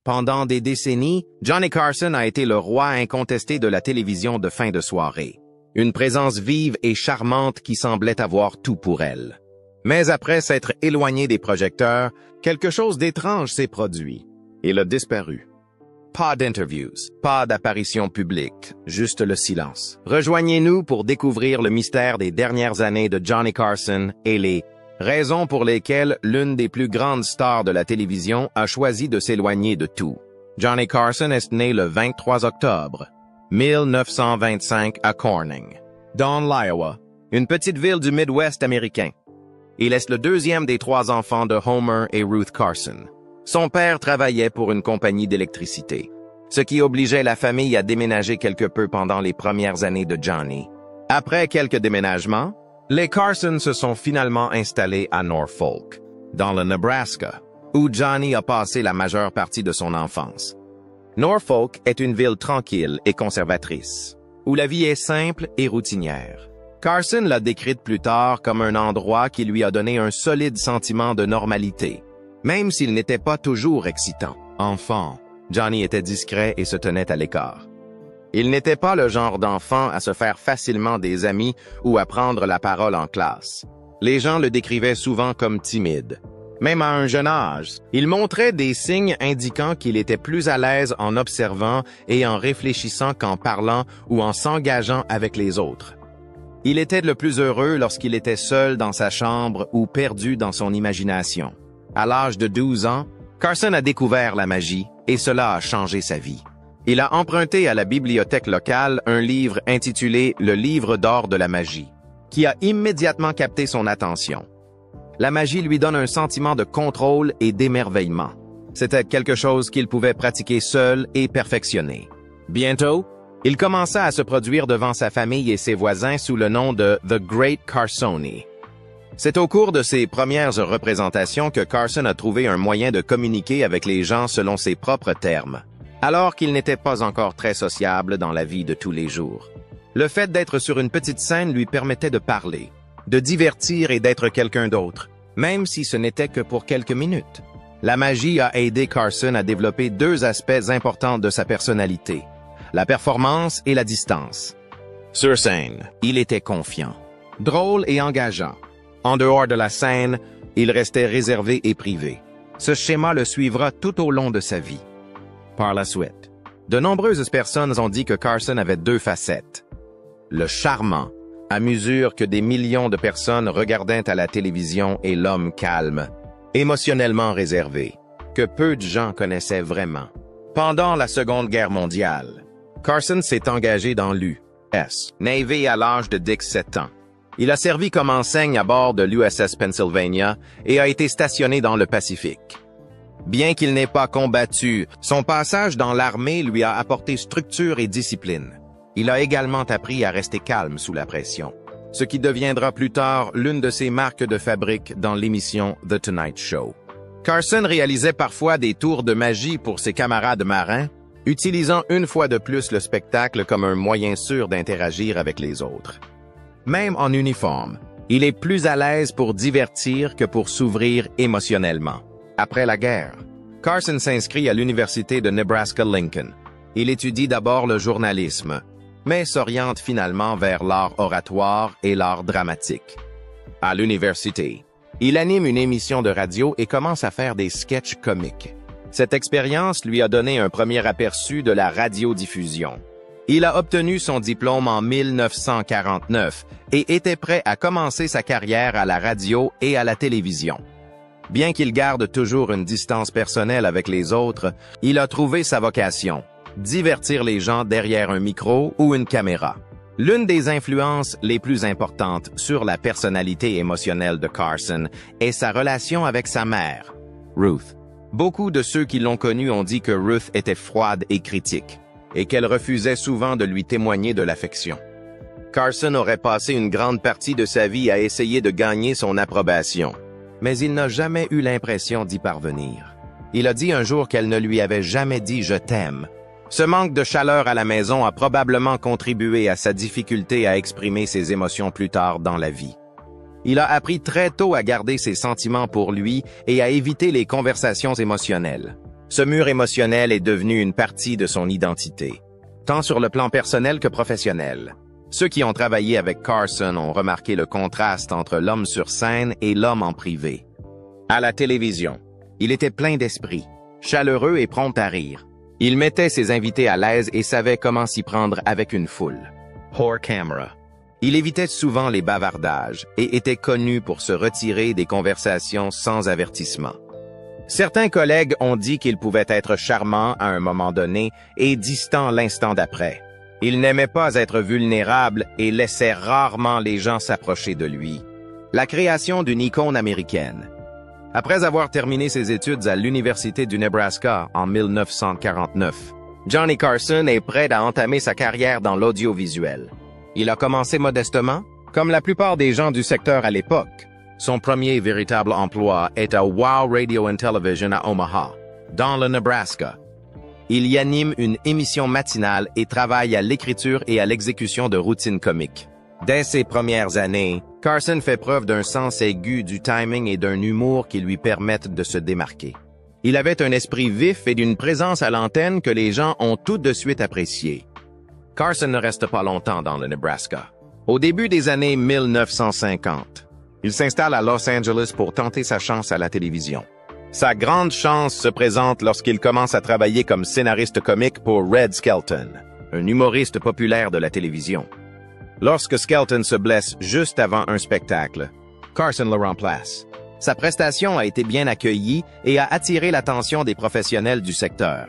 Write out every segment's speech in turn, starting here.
Pendant des décennies, Johnny Carson a été le roi incontesté de la télévision de fin de soirée. Une présence vive et charmante qui semblait avoir tout pour elle. Mais après s'être éloigné des projecteurs, quelque chose d'étrange s'est produit. Il a disparu. Pas d'interviews, pas d'apparition publique, juste le silence. Rejoignez-nous pour découvrir le mystère des dernières années de Johnny Carson et les raisons pour lesquelles l'une des plus grandes stars de la télévision a choisi de s'éloigner de tout. Johnny Carson est né le 23 octobre 1925 à Corning, dans l'Iowa, une petite ville du Midwest américain. Il est le deuxième des 3 enfants de Homer et Ruth Carson. Son père travaillait pour une compagnie d'électricité, ce qui obligeait la famille à déménager quelque peu pendant les premières années de Johnny. Après quelques déménagements, les Carson se sont finalement installés à Norfolk, dans le Nebraska, où Johnny a passé la majeure partie de son enfance. Norfolk est une ville tranquille et conservatrice, où la vie est simple et routinière. Carson l'a décrite plus tard comme un endroit qui lui a donné un solide sentiment de normalité, même s'il n'était pas toujours excitant. Enfant, Johnny était discret et se tenait à l'écart. Il n'était pas le genre d'enfant à se faire facilement des amis ou à prendre la parole en classe. Les gens le décrivaient souvent comme timide. Même à un jeune âge, il montrait des signes indiquant qu'il était plus à l'aise en observant et en réfléchissant qu'en parlant ou en s'engageant avec les autres. Il était le plus heureux lorsqu'il était seul dans sa chambre ou perdu dans son imagination. À l'âge de 12 ans, Carson a découvert la magie et cela a changé sa vie. Il a emprunté à la bibliothèque locale un livre intitulé « Le livre d'or de la magie », qui a immédiatement capté son attention. La magie lui donne un sentiment de contrôle et d'émerveillement. C'était quelque chose qu'il pouvait pratiquer seul et perfectionner. Bientôt, il commença à se produire devant sa famille et ses voisins sous le nom de The Great Carsoni. C'est au cours de ses premières représentations que Carson a trouvé un moyen de communiquer avec les gens selon ses propres termes, alors qu'il n'était pas encore très sociable dans la vie de tous les jours. Le fait d'être sur une petite scène lui permettait de parler, de divertir et d'être quelqu'un d'autre, même si ce n'était que pour quelques minutes. La magie a aidé Carson à développer 2 aspects importants de sa personnalité, la performance et la distance. Sur scène, il était confiant, drôle et engageant. En dehors de la scène, il restait réservé et privé. Ce schéma le suivra tout au long de sa vie. Par la suite, de nombreuses personnes ont dit que Carson avait 2 facettes. Le charmant, à mesure que des millions de personnes regardaient à la télévision, et l'homme calme, émotionnellement réservé, que peu de gens connaissaient vraiment. Pendant la Seconde Guerre mondiale, Carson s'est engagé dans l'US Navy à l'âge de 17 ans. Il a servi comme enseigne à bord de l'USS Pennsylvania et a été stationné dans le Pacifique. Bien qu'il n'ait pas combattu, son passage dans l'armée lui a apporté structure et discipline. Il a également appris à rester calme sous la pression, ce qui deviendra plus tard l'une de ses marques de fabrique dans l'émission The Tonight Show. Carson réalisait parfois des tours de magie pour ses camarades marins, utilisant une fois de plus le spectacle comme un moyen sûr d'interagir avec les autres. Même en uniforme, il est plus à l'aise pour divertir que pour s'ouvrir émotionnellement. Après la guerre, Carson s'inscrit à l'université de Nebraska-Lincoln. Il étudie d'abord le journalisme, mais s'oriente finalement vers l'art oratoire et l'art dramatique. À l'université, il anime une émission de radio et commence à faire des sketchs comiques. Cette expérience lui a donné un premier aperçu de la radiodiffusion. Il a obtenu son diplôme en 1949 et était prêt à commencer sa carrière à la radio et à la télévision. Bien qu'il garde toujours une distance personnelle avec les autres, il a trouvé sa vocation, divertir les gens derrière un micro ou une caméra. L'une des influences les plus importantes sur la personnalité émotionnelle de Carson est sa relation avec sa mère, Ruth. Beaucoup de ceux qui l'ont connue ont dit que Ruth était froide et critique, et qu'elle refusait souvent de lui témoigner de l'affection. Carson aurait passé une grande partie de sa vie à essayer de gagner son approbation, mais il n'a jamais eu l'impression d'y parvenir. Il a dit un jour qu'elle ne lui avait jamais dit « je t'aime ». Ce manque de chaleur à la maison a probablement contribué à sa difficulté à exprimer ses émotions plus tard dans la vie. Il a appris très tôt à garder ses sentiments pour lui et à éviter les conversations émotionnelles. Ce mur émotionnel est devenu une partie de son identité, tant sur le plan personnel que professionnel. Ceux qui ont travaillé avec Carson ont remarqué le contraste entre l'homme sur scène et l'homme en privé. À la télévision, il était plein d'esprit, chaleureux et prompt à rire. Il mettait ses invités à l'aise et savait comment s'y prendre avec une foule. Hors camera. Il évitait souvent les bavardages et était connu pour se retirer des conversations sans avertissement. Certains collègues ont dit qu'il pouvait être charmant à un moment donné et distant l'instant d'après. Il n'aimait pas être vulnérable et laissait rarement les gens s'approcher de lui. La création d'une icône américaine. Après avoir terminé ses études à l'Université du Nebraska en 1949, Johnny Carson est prêt à entamer sa carrière dans l'audiovisuel. Il a commencé modestement, comme la plupart des gens du secteur à l'époque. Son premier véritable emploi est à Wow Radio and Television à Omaha, dans le Nebraska. Il y anime une émission matinale et travaille à l'écriture et à l'exécution de routines comiques. Dès ses premières années, Carson fait preuve d'un sens aigu du timing et d'un humour qui lui permettent de se démarquer. Il avait un esprit vif et d'une présence à l'antenne que les gens ont tout de suite apprécié. Carson ne reste pas longtemps dans le Nebraska. Au début des années 1950, il s'installe à Los Angeles pour tenter sa chance à la télévision. Sa grande chance se présente lorsqu'il commence à travailler comme scénariste comique pour Red Skelton, un humoriste populaire de la télévision. Lorsque Skelton se blesse juste avant un spectacle, Carson le remplace. Sa prestation a été bien accueillie et a attiré l'attention des professionnels du secteur.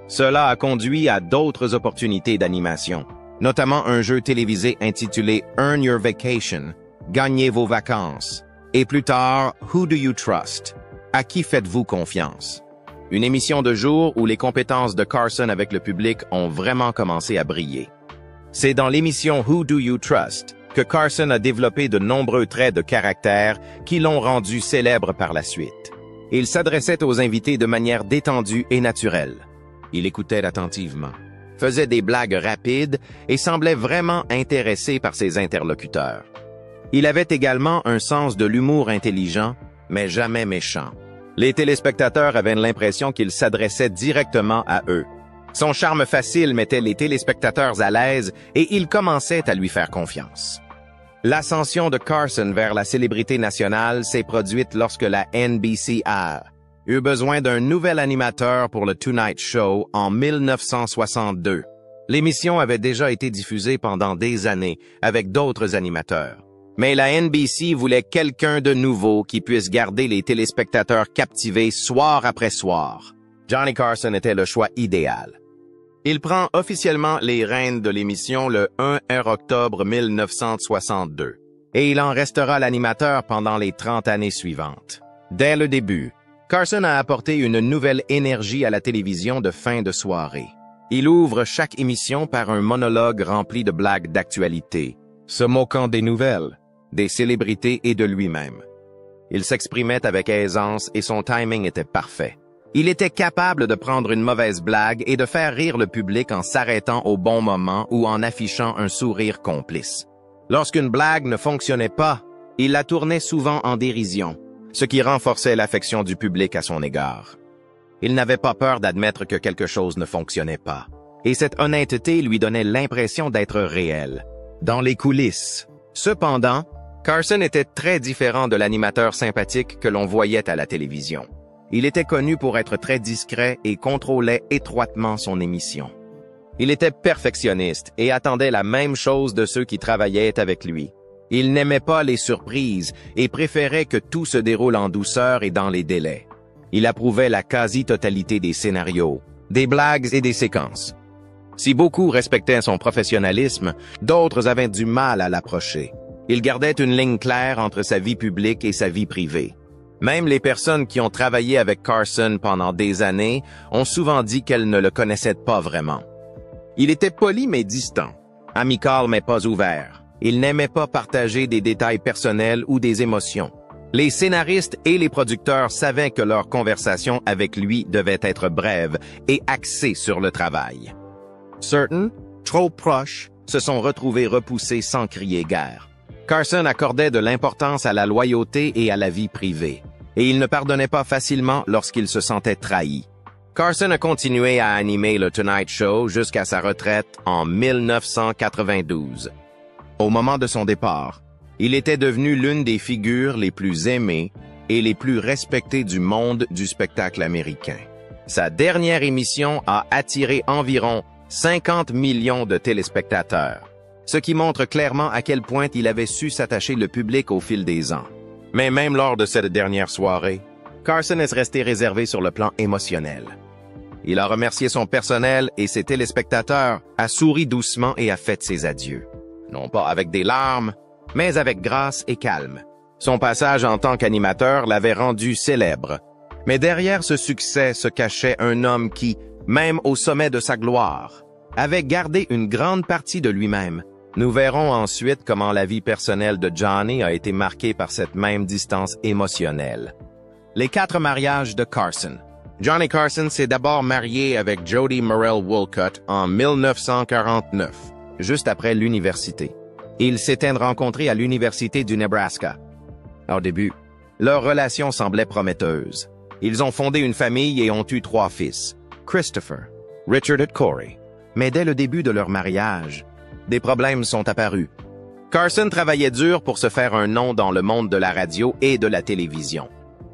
Cela a conduit à d'autres opportunités d'animation, notamment un jeu télévisé intitulé Earn Your Vacation, Gagnez vos vacances, et plus tard Who Do You Trust? À qui faites-vous confiance? Une émission de jour où les compétences de Carson avec le public ont vraiment commencé à briller. C'est dans l'émission Who Do You Trust que Carson a développé de nombreux traits de caractère qui l'ont rendu célèbre par la suite. Il s'adressait aux invités de manière détendue et naturelle. Il écoutait attentivement, faisait des blagues rapides et semblait vraiment intéressé par ses interlocuteurs. Il avait également un sens de l'humour intelligent, mais jamais méchant. Les téléspectateurs avaient l'impression qu'il s'adressait directement à eux. Son charme facile mettait les téléspectateurs à l'aise et ils commençaient à lui faire confiance. L'ascension de Carson vers la célébrité nationale s'est produite lorsque la NBC eut besoin d'un nouvel animateur pour le Tonight Show en 1962. L'émission avait déjà été diffusée pendant des années avec d'autres animateurs. Mais la NBC voulait quelqu'un de nouveau qui puisse garder les téléspectateurs captivés soir après soir. Johnny Carson était le choix idéal. Il prend officiellement les rênes de l'émission le 1 octobre 1962, et il en restera l'animateur pendant les 30 années suivantes. Dès le début, Carson a apporté une nouvelle énergie à la télévision de fin de soirée. Il ouvre chaque émission par un monologue rempli de blagues d'actualité, se moquant des nouvelles, des célébrités et de lui-même. Il s'exprimait avec aisance et son timing était parfait. Il était capable de prendre une mauvaise blague et de faire rire le public en s'arrêtant au bon moment ou en affichant un sourire complice. Lorsqu'une blague ne fonctionnait pas, il la tournait souvent en dérision, ce qui renforçait l'affection du public à son égard. Il n'avait pas peur d'admettre que quelque chose ne fonctionnait pas, et cette honnêteté lui donnait l'impression d'être réel, dans les coulisses. Cependant, Carson était très différent de l'animateur sympathique que l'on voyait à la télévision. Il était connu pour être très discret et contrôlait étroitement son émission. Il était perfectionniste et attendait la même chose de ceux qui travaillaient avec lui. Il n'aimait pas les surprises et préférait que tout se déroule en douceur et dans les délais. Il approuvait la quasi-totalité des scénarios, des blagues et des séquences. Si beaucoup respectaient son professionnalisme, d'autres avaient du mal à l'approcher. Il gardait une ligne claire entre sa vie publique et sa vie privée. Même les personnes qui ont travaillé avec Carson pendant des années ont souvent dit qu'elles ne le connaissaient pas vraiment. Il était poli mais distant, amical mais pas ouvert. Il n'aimait pas partager des détails personnels ou des émotions. Les scénaristes et les producteurs savaient que leur conversation avec lui devait être brève et axée sur le travail. Certains, trop proches, se sont retrouvés repoussés sans crier guerre. Carson accordait de l'importance à la loyauté et à la vie privée, et il ne pardonnait pas facilement lorsqu'il se sentait trahi. Carson a continué à animer le Tonight Show jusqu'à sa retraite en 1992. Au moment de son départ, il était devenu l'une des figures les plus aimées et les plus respectées du monde du spectacle américain. Sa dernière émission a attiré environ 50 millions de téléspectateurs, ce qui montre clairement à quel point il avait su s'attacher le public au fil des ans. Mais même lors de cette dernière soirée, Carson est resté réservé sur le plan émotionnel. Il a remercié son personnel et ses téléspectateurs, a souri doucement et a fait ses adieux. Non pas avec des larmes, mais avec grâce et calme. Son passage en tant qu'animateur l'avait rendu célèbre. Mais derrière ce succès se cachait un homme qui, même au sommet de sa gloire, avait gardé une grande partie de lui-même. Nous verrons ensuite comment la vie personnelle de Johnny a été marquée par cette même distance émotionnelle. Les 4 mariages de Carson. Johnny Carson s'est d'abord marié avec Jody Morell Wolcott en 1949, juste après l'université. Ils s'étaient rencontrés à l'université du Nebraska. Au début, leur relation semblait prometteuse. Ils ont fondé une famille et ont eu 3 fils, Christopher, Richard et Corey. Mais dès le début de leur mariage, des problèmes sont apparus. Carson travaillait dur pour se faire un nom dans le monde de la radio et de la télévision.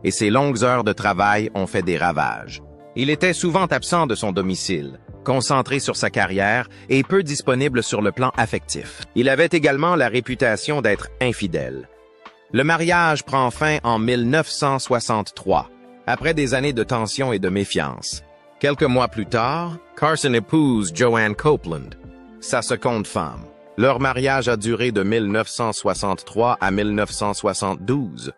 Et ses longues heures de travail ont fait des ravages. Il était souvent absent de son domicile, concentré sur sa carrière et peu disponible sur le plan affectif. Il avait également la réputation d'être infidèle. Le mariage prend fin en 1963, après des années de tension et de méfiance. Quelques mois plus tard, Carson épouse Joanne Copeland, sa seconde femme. Leur mariage a duré de 1963 à 1972.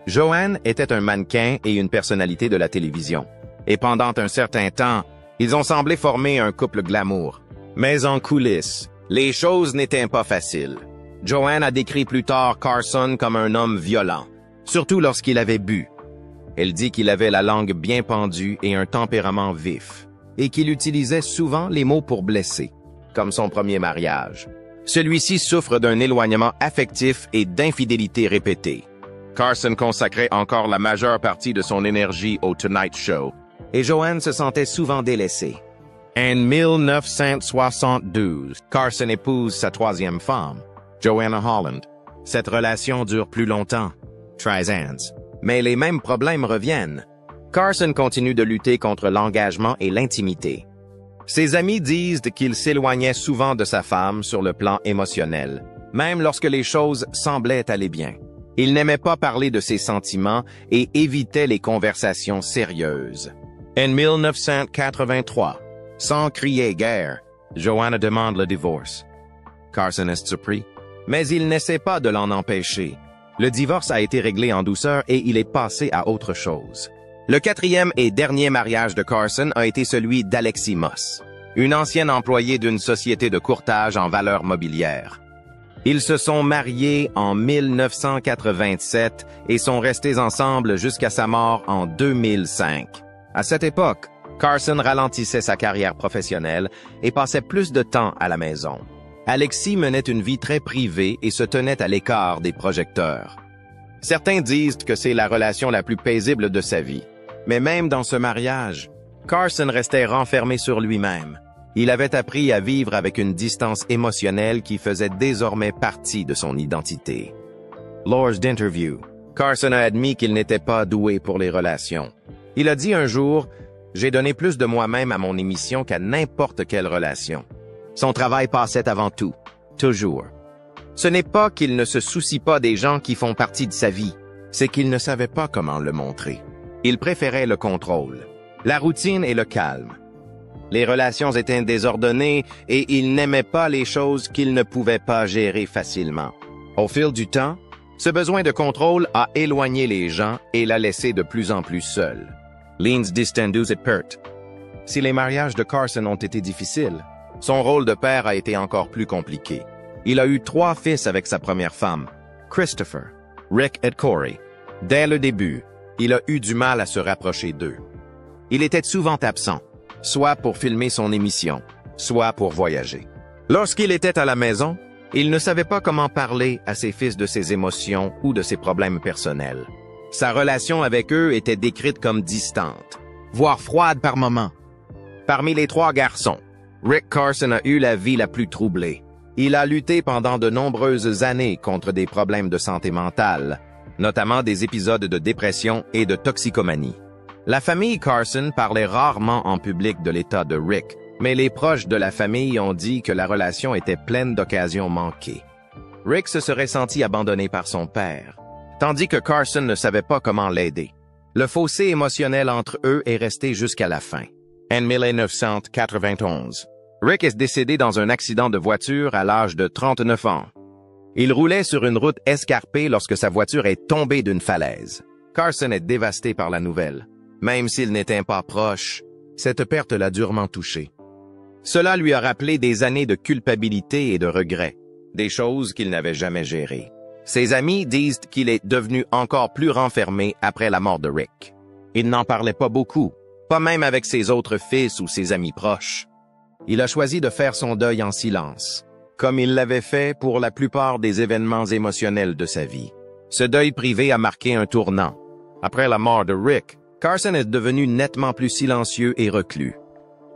Joanne était un mannequin et une personnalité de la télévision. Et pendant un certain temps, ils ont semblé former un couple glamour. Mais en coulisses, les choses n'étaient pas faciles. Joanne a décrit plus tard Carson comme un homme violent, surtout lorsqu'il avait bu. Elle dit qu'il avait la langue bien pendue et un tempérament vif, et qu'il utilisait souvent les mots pour blesser, comme son premier mariage. Celui-ci souffre d'un éloignement affectif et d'infidélité répétée. Carson consacrait encore la majeure partie de son énergie au Tonight Show, et Joanne se sentait souvent délaissée. En 1972, Carson épouse sa 3e femme, Joanna Holland. Cette relation dure plus longtemps, 13 ans, mais les mêmes problèmes reviennent. Carson continue de lutter contre l'engagement et l'intimité. Ses amis disent qu'il s'éloignait souvent de sa femme sur le plan émotionnel, même lorsque les choses semblaient aller bien. Il n'aimait pas parler de ses sentiments et évitait les conversations sérieuses. En 1983, sans crier guerre, Joanna demande le divorce. Carson est surpris, mais il n'essaie pas de l'en empêcher. Le divorce a été réglé en douceur et il est passé à autre chose. Le 4e et dernier mariage de Carson a été celui d'Alexis Moss, une ancienne employée d'une société de courtage en valeurs mobilières. Ils se sont mariés en 1987 et sont restés ensemble jusqu'à sa mort en 2005. À cette époque, Carson ralentissait sa carrière professionnelle et passait plus de temps à la maison. Alexis menait une vie très privée et se tenait à l'écart des projecteurs. Certains disent que c'est la relation la plus paisible de sa vie. Mais même dans ce mariage, Carson restait renfermé sur lui-même. Il avait appris à vivre avec une distance émotionnelle qui faisait désormais partie de son identité. Lors d'interview, Carson a admis qu'il n'était pas doué pour les relations. Il a dit un jour « J'ai donné plus de moi-même à mon émission qu'à n'importe quelle relation. » Son travail passait avant tout, toujours. Ce n'est pas qu'il ne se soucie pas des gens qui font partie de sa vie, c'est qu'il ne savait pas comment le montrer. Il préférait le contrôle, la routine et le calme. Les relations étaient désordonnées et il n'aimait pas les choses qu'il ne pouvait pas gérer facilement. Au fil du temps, ce besoin de contrôle a éloigné les gens et l'a laissé de plus en plus seul. Lins distendus et pert. Si les mariages de Carson ont été difficiles, son rôle de père a été encore plus compliqué. Il a eu 3 fils avec sa première femme, Christopher, Rick et Corey. Dès le début, il a eu du mal à se rapprocher d'eux. Il était souvent absent, soit pour filmer son émission, soit pour voyager. Lorsqu'il était à la maison, il ne savait pas comment parler à ses fils de ses émotions ou de ses problèmes personnels. Sa relation avec eux était décrite comme distante. voire froide par moments. Parmi les trois garçons, Rick Carson a eu la vie la plus troublée. Il a lutté pendant de nombreuses années contre des problèmes de santé mentale, notamment des épisodes de dépression et de toxicomanie. La famille Carson parlait rarement en public de l'état de Rick, mais les proches de la famille ont dit que la relation était pleine d'occasions manquées. Rick se serait senti abandonné par son père, tandis que Carson ne savait pas comment l'aider. Le fossé émotionnel entre eux est resté jusqu'à la fin. En 1991, Rick est décédé dans un accident de voiture à l'âge de 39 ans. Il roulait sur une route escarpée lorsque sa voiture est tombée d'une falaise. Carson est dévasté par la nouvelle. Même s'il n'était pas proche, cette perte l'a durement touché. Cela lui a rappelé des années de culpabilité et de regret, des choses qu'il n'avait jamais gérées. Ses amis disent qu'il est devenu encore plus renfermé après la mort de Rick. Il n'en parlait pas beaucoup, pas même avec ses autres fils ou ses amis proches. Il a choisi de faire son deuil en silence, comme il l'avait fait pour la plupart des événements émotionnels de sa vie. Ce deuil privé a marqué un tournant. Après la mort de Rick, Carson est devenu nettement plus silencieux et reclus.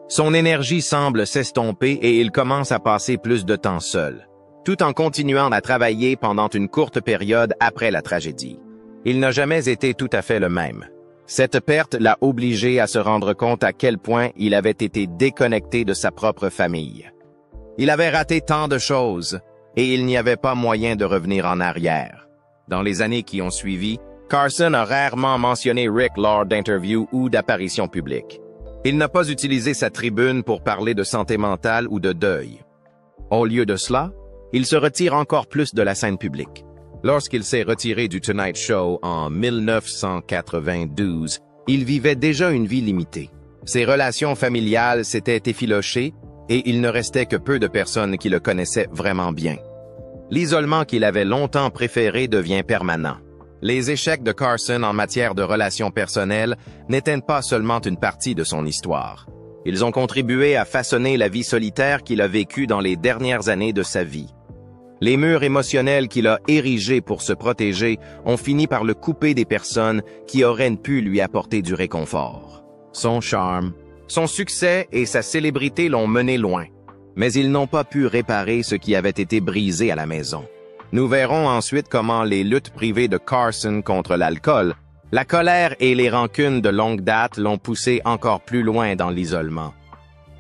Son énergie semble s'estomper et il commence à passer plus de temps seul, tout en continuant à travailler pendant une courte période après la tragédie. Il n'a jamais été tout à fait le même. Cette perte l'a obligé à se rendre compte à quel point il avait été déconnecté de sa propre famille. Il avait raté tant de choses et il n'y avait pas moyen de revenir en arrière. Dans les années qui ont suivi, Carson a rarement mentionné Rick lors d'interviews ou d'apparitions publiques. Il n'a pas utilisé sa tribune pour parler de santé mentale ou de deuil. Au lieu de cela, il se retire encore plus de la scène publique. Lorsqu'il s'est retiré du Tonight Show en 1992, il vivait déjà une vie limitée. Ses relations familiales s'étaient effilochées et il ne restait que peu de personnes qui le connaissaient vraiment bien. L'isolement qu'il avait longtemps préféré devient permanent. Les échecs de Carson en matière de relations personnelles n'étaient pas seulement une partie de son histoire. Ils ont contribué à façonner la vie solitaire qu'il a vécue dans les dernières années de sa vie. Les murs émotionnels qu'il a érigés pour se protéger ont fini par le couper des personnes qui auraient pu lui apporter du réconfort. Son charme, son succès et sa célébrité l'ont mené loin, mais ils n'ont pas pu réparer ce qui avait été brisé à la maison. Nous verrons ensuite comment les luttes privées de Carson contre l'alcool, la colère et les rancunes de longue date l'ont poussé encore plus loin dans l'isolement.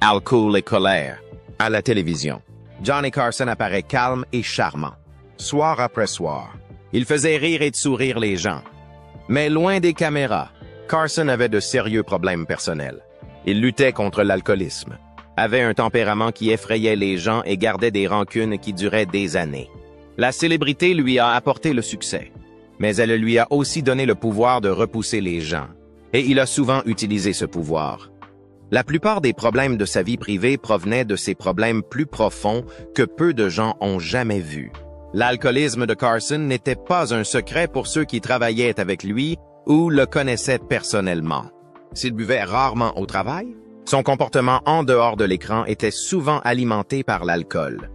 Alcool et colère. À la télévision, Johnny Carson apparaît calme et charmant, soir après soir. Il faisait rire et sourire les gens. Mais loin des caméras, Carson avait de sérieux problèmes personnels. Il luttait contre l'alcoolisme, avait un tempérament qui effrayait les gens et gardait des rancunes qui duraient des années. La célébrité lui a apporté le succès, mais elle lui a aussi donné le pouvoir de repousser les gens, et il a souvent utilisé ce pouvoir. La plupart des problèmes de sa vie privée provenaient de ces problèmes plus profonds que peu de gens ont jamais vus. L'alcoolisme de Carson n'était pas un secret pour ceux qui travaillaient avec lui ou le connaissaient personnellement. S'il buvait rarement au travail, son comportement en dehors de l'écran était souvent alimenté par l'alcool.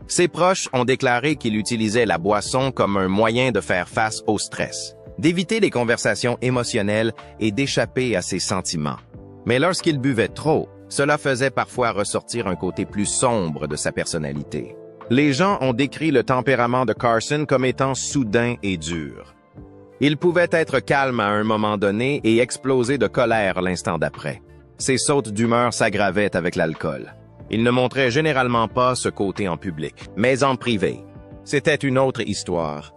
Ses proches ont déclaré qu'il utilisait la boisson comme un moyen de faire face au stress, d'éviter les conversations émotionnelles et d'échapper à ses sentiments. Mais lorsqu'il buvait trop, cela faisait parfois ressortir un côté plus sombre de sa personnalité. Les gens ont décrit le tempérament de Carson comme étant soudain et dur. Il pouvait être calme à un moment donné et exploser de colère l'instant d'après. Ses sautes d'humeur s'aggravaient avec l'alcool. Il ne montrait généralement pas ce côté en public, mais en privé. C'était une autre histoire.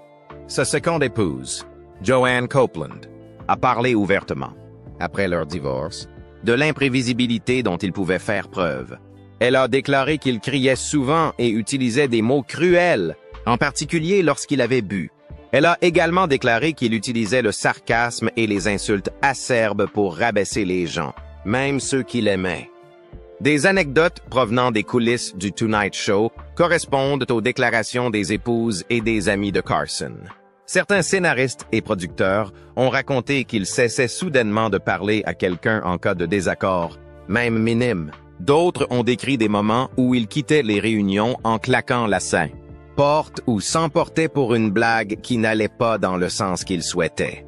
Sa seconde épouse, Joanne Copeland, a parlé ouvertement, après leur divorce, de l'imprévisibilité dont il pouvait faire preuve. Elle a déclaré qu'il criait souvent et utilisait des mots cruels, en particulier lorsqu'il avait bu. Elle a également déclaré qu'il utilisait le sarcasme et les insultes acerbes pour rabaisser les gens, même ceux qu'il aimait. Des anecdotes provenant des coulisses du Tonight Show correspondent aux déclarations des épouses et des amis de Carson. Certains scénaristes et producteurs ont raconté qu'il cessait soudainement de parler à quelqu'un en cas de désaccord, même minime. D'autres ont décrit des moments où il quittait les réunions en claquant la scène, porte ou s'emportait pour une blague qui n'allait pas dans le sens qu'il souhaitait.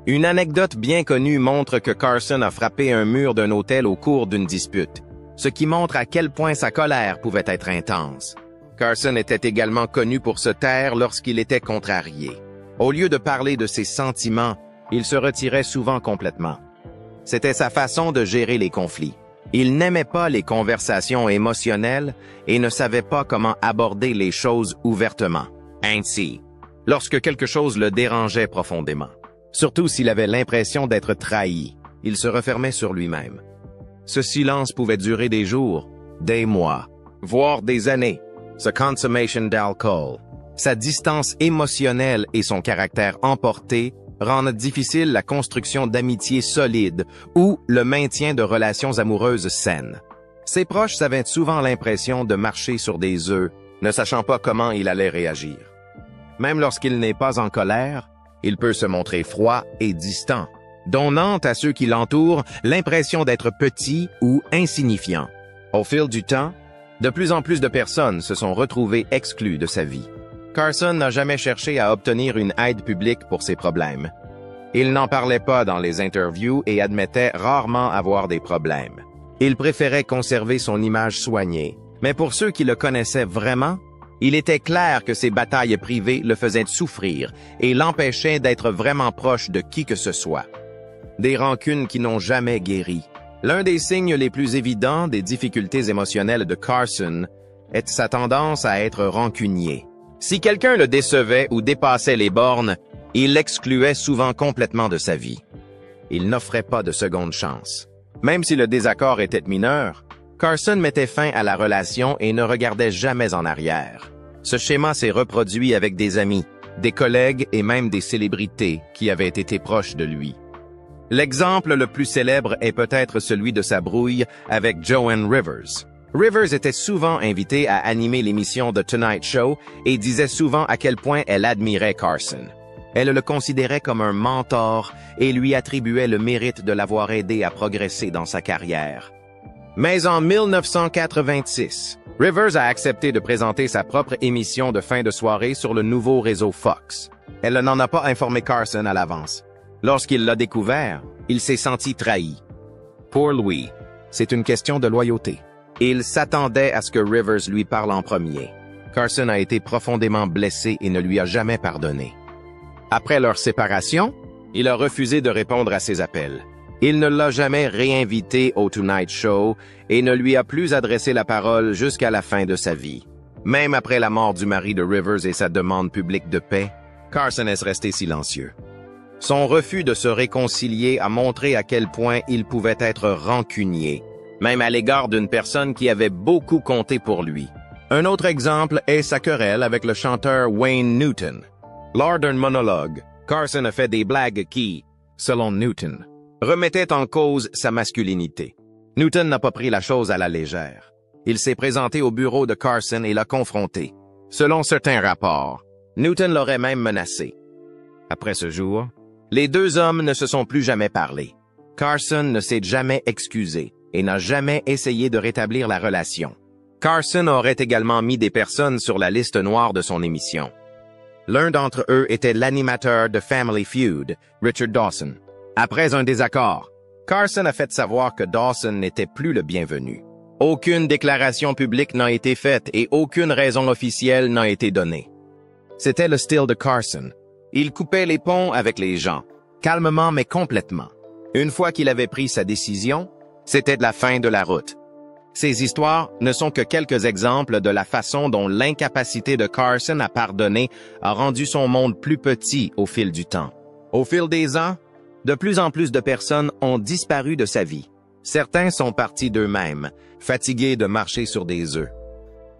Une anecdote bien connue montre que Carson a frappé un mur d'un hôtel au cours d'une dispute, ce qui montre à quel point sa colère pouvait être intense. Carson était également connu pour se taire lorsqu'il était contrarié. Au lieu de parler de ses sentiments, il se retirait souvent complètement. C'était sa façon de gérer les conflits. Il n'aimait pas les conversations émotionnelles et ne savait pas comment aborder les choses ouvertement. Ainsi, lorsque quelque chose le dérangeait profondément, surtout s'il avait l'impression d'être trahi, il se refermait sur lui-même. Ce silence pouvait durer des jours, des mois, voire des années. Ce consummation d'alcool, sa distance émotionnelle et son caractère emporté rendent difficile la construction d'amitiés solides ou le maintien de relations amoureuses saines. Ses proches avaient souvent l'impression de marcher sur des œufs, ne sachant pas comment il allait réagir. Même lorsqu'il n'est pas en colère, il peut se montrer froid et distant, donnant à ceux qui l'entourent l'impression d'être petit ou insignifiant. Au fil du temps, de plus en plus de personnes se sont retrouvées exclues de sa vie. Carson n'a jamais cherché à obtenir une aide publique pour ses problèmes. Il n'en parlait pas dans les interviews et admettait rarement avoir des problèmes. Il préférait conserver son image soignée, mais pour ceux qui le connaissaient vraiment, il était clair que ses batailles privées le faisaient souffrir et l'empêchaient d'être vraiment proche de qui que ce soit. Des rancunes qui n'ont jamais guéri. L'un des signes les plus évidents des difficultés émotionnelles de Carson est sa tendance à être rancunier. Si quelqu'un le décevait ou dépassait les bornes, il l'excluait souvent complètement de sa vie. Il n'offrait pas de seconde chance. Même si le désaccord était mineur, Carson mettait fin à la relation et ne regardait jamais en arrière. Ce schéma s'est reproduit avec des amis, des collègues et même des célébrités qui avaient été proches de lui. L'exemple le plus célèbre est peut-être celui de sa brouille avec Joan Rivers. Rivers était souvent invitée à animer l'émission The Tonight Show et disait souvent à quel point elle admirait Carson. Elle le considérait comme un mentor et lui attribuait le mérite de l'avoir aidé à progresser dans sa carrière. Mais en 1986, Rivers a accepté de présenter sa propre émission de fin de soirée sur le nouveau réseau Fox. Elle n'en a pas informé Carson à l'avance. Lorsqu'il l'a découvert, il s'est senti trahi. Pour lui, c'est une question de loyauté. Il s'attendait à ce que Rivers lui parle en premier. Carson a été profondément blessé et ne lui a jamais pardonné. Après leur séparation, il a refusé de répondre à ses appels. Il ne l'a jamais réinvité au Tonight Show et ne lui a plus adressé la parole jusqu'à la fin de sa vie. Même après la mort du mari de Rivers et sa demande publique de paix, Carson est resté silencieux. Son refus de se réconcilier a montré à quel point il pouvait être rancunier, même à l'égard d'une personne qui avait beaucoup compté pour lui. Un autre exemple est sa querelle avec le chanteur Wayne Newton. Lors d'un monologue, Carson a fait des blagues qui, selon Newton, remettaient en cause sa masculinité. Newton n'a pas pris la chose à la légère. Il s'est présenté au bureau de Carson et l'a confronté. Selon certains rapports, Newton l'aurait même menacé. Après ce jour, les deux hommes ne se sont plus jamais parlé. Carson ne s'est jamais excusé et n'a jamais essayé de rétablir la relation. Carson aurait également mis des personnes sur la liste noire de son émission. L'un d'entre eux était l'animateur de Family Feud, Richard Dawson. Après un désaccord, Carson a fait savoir que Dawson n'était plus le bienvenu. Aucune déclaration publique n'a été faite et aucune raison officielle n'a été donnée. C'était le style de Carson. Il coupait les ponts avec les gens, calmement mais complètement. Une fois qu'il avait pris sa décision, c'était de la fin de la route. Ces histoires ne sont que quelques exemples de la façon dont l'incapacité de Carson à pardonner a rendu son monde plus petit au fil du temps. Au fil des ans, de plus en plus de personnes ont disparu de sa vie. Certains sont partis d'eux-mêmes, fatigués de marcher sur des œufs.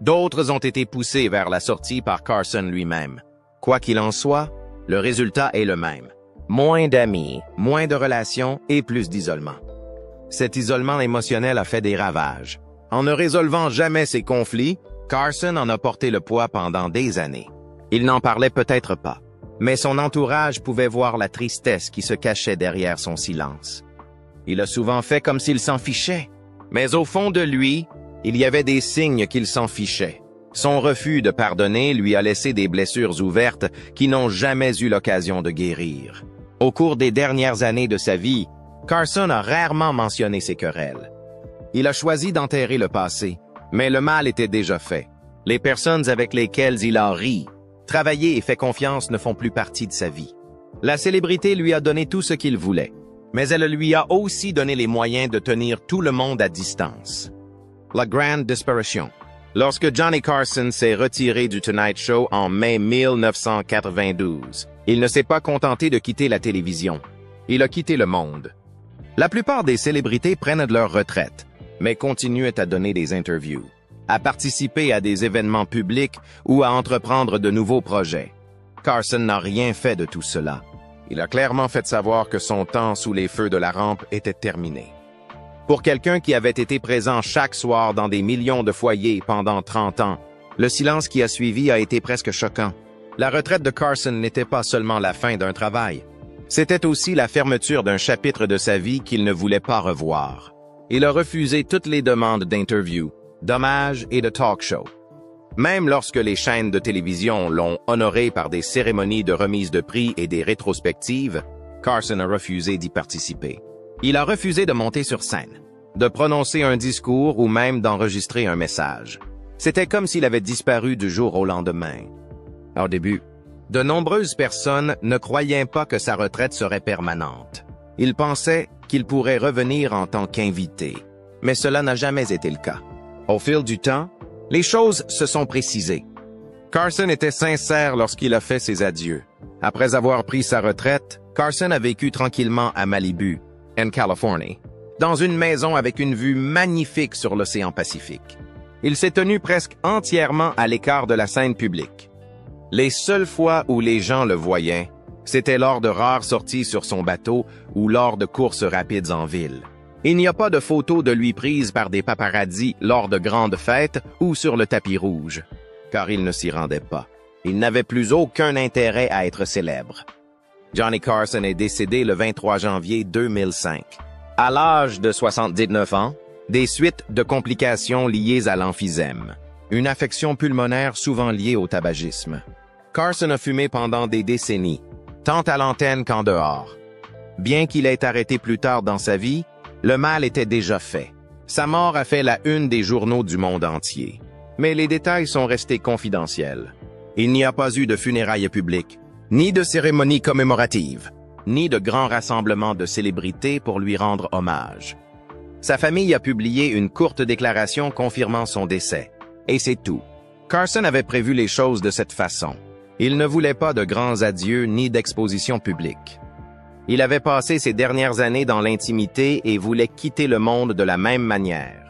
D'autres ont été poussés vers la sortie par Carson lui-même. Quoi qu'il en soit, le résultat est le même. Moins d'amis, moins de relations et plus d'isolement. Cet isolement émotionnel a fait des ravages. En ne résolvant jamais ses conflits, Carson en a porté le poids pendant des années. Il n'en parlait peut-être pas, mais son entourage pouvait voir la tristesse qui se cachait derrière son silence. Il a souvent fait comme s'il s'en fichait, mais au fond de lui, il y avait des signes qu'il s'en fichait. Son refus de pardonner lui a laissé des blessures ouvertes qui n'ont jamais eu l'occasion de guérir. Au cours des dernières années de sa vie, Carson a rarement mentionné ses querelles. Il a choisi d'enterrer le passé, mais le mal était déjà fait. Les personnes avec lesquelles il a ri, travaillé et fait confiance ne font plus partie de sa vie. La célébrité lui a donné tout ce qu'il voulait, mais elle lui a aussi donné les moyens de tenir tout le monde à distance. La grande disparition. Lorsque Johnny Carson s'est retiré du Tonight Show en mai 1992, il ne s'est pas contenté de quitter la télévision. Il a quitté le monde. La plupart des célébrités prennent de leur retraite, mais continuent à donner des interviews, à participer à des événements publics ou à entreprendre de nouveaux projets. Carson n'a rien fait de tout cela. Il a clairement fait savoir que son temps sous les feux de la rampe était terminé. Pour quelqu'un qui avait été présent chaque soir dans des millions de foyers pendant 30 ans, le silence qui a suivi a été presque choquant. La retraite de Carson n'était pas seulement la fin d'un travail. C'était aussi la fermeture d'un chapitre de sa vie qu'il ne voulait pas revoir. Il a refusé toutes les demandes d'interviews, d'hommages et de talk-show. Même lorsque les chaînes de télévision l'ont honoré par des cérémonies de remise de prix et des rétrospectives, Carson a refusé d'y participer. Il a refusé de monter sur scène, de prononcer un discours ou même d'enregistrer un message. C'était comme s'il avait disparu du jour au lendemain. Au début, de nombreuses personnes ne croyaient pas que sa retraite serait permanente. Ils pensaient qu'il pourrait revenir en tant qu'invité, mais cela n'a jamais été le cas. Au fil du temps, les choses se sont précisées. Carson était sincère lorsqu'il a fait ses adieux. Après avoir pris sa retraite, Carson a vécu tranquillement à Malibu, en Californie, dans une maison avec une vue magnifique sur l'océan Pacifique. Il s'est tenu presque entièrement à l'écart de la scène publique. Les seules fois où les gens le voyaient, c'était lors de rares sorties sur son bateau ou lors de courses rapides en ville. Il n'y a pas de photos de lui prises par des paparazzis lors de grandes fêtes ou sur le tapis rouge, car il ne s'y rendait pas. Il n'avait plus aucun intérêt à être célèbre. Johnny Carson est décédé le 23 janvier 2005, à l'âge de 79 ans, des suites de complications liées à l'emphysème, une affection pulmonaire souvent liée au tabagisme. Carson a fumé pendant des décennies, tant à l'antenne qu'en dehors. Bien qu'il ait arrêté plus tard dans sa vie, le mal était déjà fait. Sa mort a fait la une des journaux du monde entier. Mais les détails sont restés confidentiels. Il n'y a pas eu de funérailles publiques, ni de cérémonies commémoratives, ni de grands rassemblements de célébrités pour lui rendre hommage. Sa famille a publié une courte déclaration confirmant son décès. Et c'est tout. Carson avait prévu les choses de cette façon. Il ne voulait pas de grands adieux ni d'exposition publique. Il avait passé ses dernières années dans l'intimité et voulait quitter le monde de la même manière.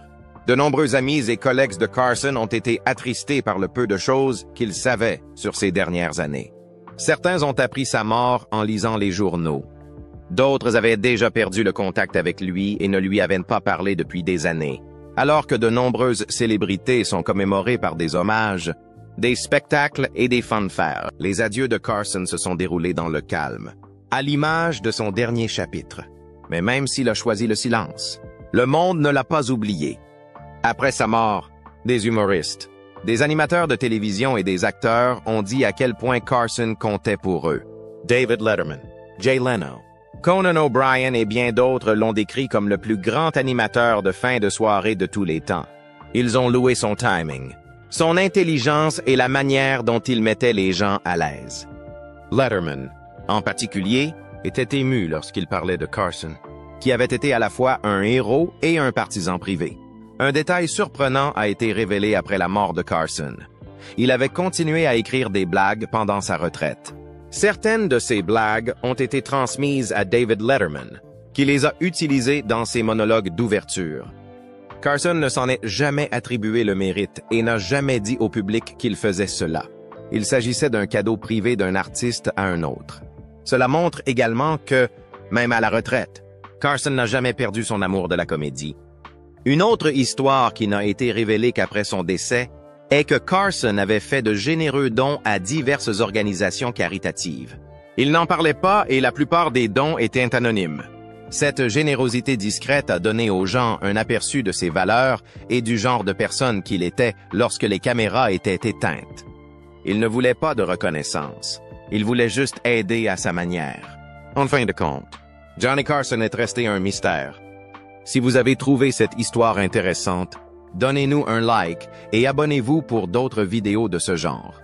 De nombreux amis et collègues de Carson ont été attristés par le peu de choses qu'ils savaient sur ces dernières années. Certains ont appris sa mort en lisant les journaux. D'autres avaient déjà perdu le contact avec lui et ne lui avaient pas parlé depuis des années. Alors que de nombreuses célébrités sont commémorées par des hommages, des spectacles et des fanfares, les adieux de Carson se sont déroulés dans le calme, à l'image de son dernier chapitre. Mais même s'il a choisi le silence, le monde ne l'a pas oublié. Après sa mort, des humoristes, des animateurs de télévision et des acteurs ont dit à quel point Carson comptait pour eux. David Letterman, Jay Leno, Conan O'Brien et bien d'autres l'ont décrit comme le plus grand animateur de fin de soirée de tous les temps. Ils ont loué son timing, son intelligence et la manière dont il mettait les gens à l'aise. Letterman, en particulier, était ému lorsqu'il parlait de Carson, qui avait été à la fois un héros et un partisan privé. Un détail surprenant a été révélé après la mort de Carson. Il avait continué à écrire des blagues pendant sa retraite. Certaines de ces blagues ont été transmises à David Letterman, qui les a utilisées dans ses monologues d'ouverture. Carson ne s'en est jamais attribué le mérite et n'a jamais dit au public qu'il faisait cela. Il s'agissait d'un cadeau privé d'un artiste à un autre. Cela montre également que, même à la retraite, Carson n'a jamais perdu son amour de la comédie. Une autre histoire qui n'a été révélée qu'après son décès est que Carson avait fait de généreux dons à diverses organisations caritatives. Il n'en parlait pas et la plupart des dons étaient anonymes. Cette générosité discrète a donné aux gens un aperçu de ses valeurs et du genre de personne qu'il était lorsque les caméras étaient éteintes. Il ne voulait pas de reconnaissance. Il voulait juste aider à sa manière. En fin de compte, Johnny Carson est resté un mystère. Si vous avez trouvé cette histoire intéressante, donnez-nous un like et abonnez-vous pour d'autres vidéos de ce genre.